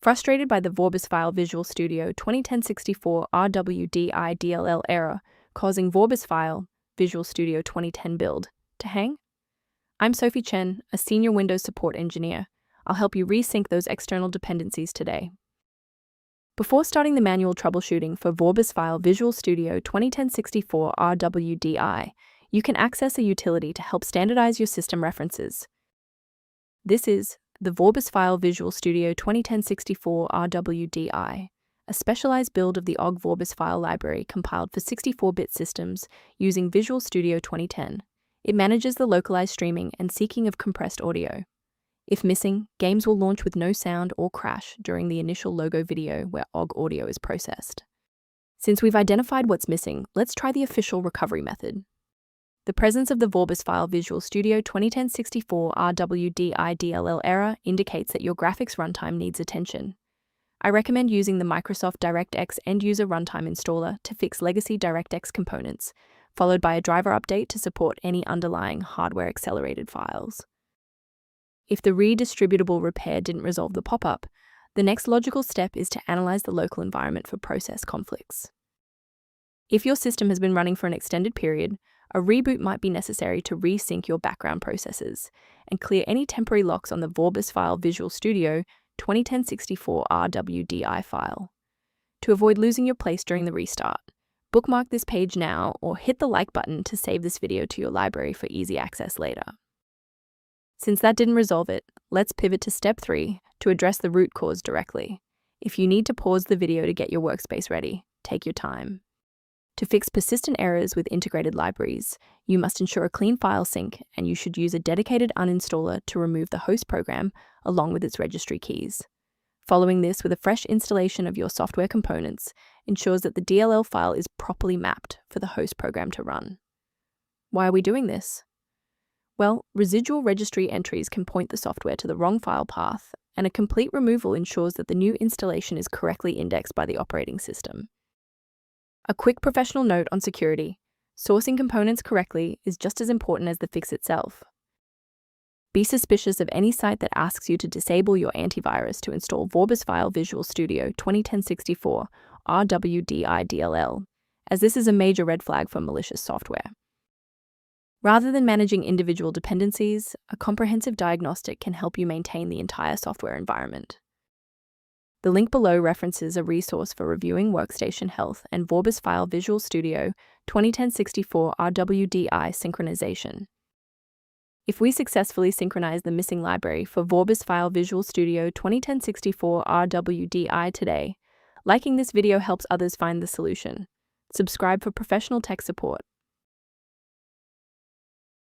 Frustrated by the Vorbis File Visual Studio 2010-64 RWDI DLL error causing Vorbis File Visual Studio 2010 build to hang? I'm Sophie Chen, a senior Windows support engineer. I'll help you resync those external dependencies today. Before starting the manual troubleshooting for Vorbis File Visual Studio 2010-64 RWDI, you can access a utility to help standardize your system references. This is the Vorbis File Visual Studio 2010-64 RWDI, a specialized build of the Ogg Vorbis File library compiled for 64-bit systems using Visual Studio 2010. It manages the localized streaming and seeking of compressed audio. If missing, games will launch with no sound or crash during the initial logo video where Ogg audio is processed. Since we've identified what's missing, let's try the official recovery method. The presence of the Vorbis File Visual Studio 2010-64 RWDI DLL error indicates that your graphics runtime needs attention. I recommend using the Microsoft DirectX end-user runtime installer to fix legacy DirectX components, followed by a driver update to support any underlying hardware-accelerated files. If the redistributable repair didn't resolve the pop-up, the next logical step is to analyze the local environment for process conflicts. If your system has been running for an extended period, a reboot might be necessary to resync your background processes and clear any temporary locks on the Vorbis File Visual Studio 2010-64 RWDI file. To avoid losing your place during the restart, bookmark this page now or hit the like button to save this video to your library for easy access later. Since that didn't resolve it, let's pivot to step 3 to address the root cause directly. If you need to pause the video to get your workspace ready, take your time. To fix persistent errors with integrated libraries, you must ensure a clean file sync, and you should use a dedicated uninstaller to remove the host program along with its registry keys. Following this with a fresh installation of your software components ensures that the DLL file is properly mapped for the host program to run. Why are we doing this? Well, residual registry entries can point the software to the wrong file path, and a complete removal ensures that the new installation is correctly indexed by the operating system. A quick professional note on security: sourcing components correctly is just as important as the fix itself. Be suspicious of any site that asks you to disable your antivirus to install Vorbis File Visual Studio 2010-64 RWDI DLL, as this is a major red flag for malicious software. Rather than managing individual dependencies, a comprehensive diagnostic can help you maintain the entire software environment. The link below references a resource for reviewing workstation health and Vorbis File Visual Studio 2010-64 RWDI synchronization. If we successfully synchronize the missing library for Vorbis File Visual Studio 2010-64 RWDI today, liking this video helps others find the solution. Subscribe for professional tech support.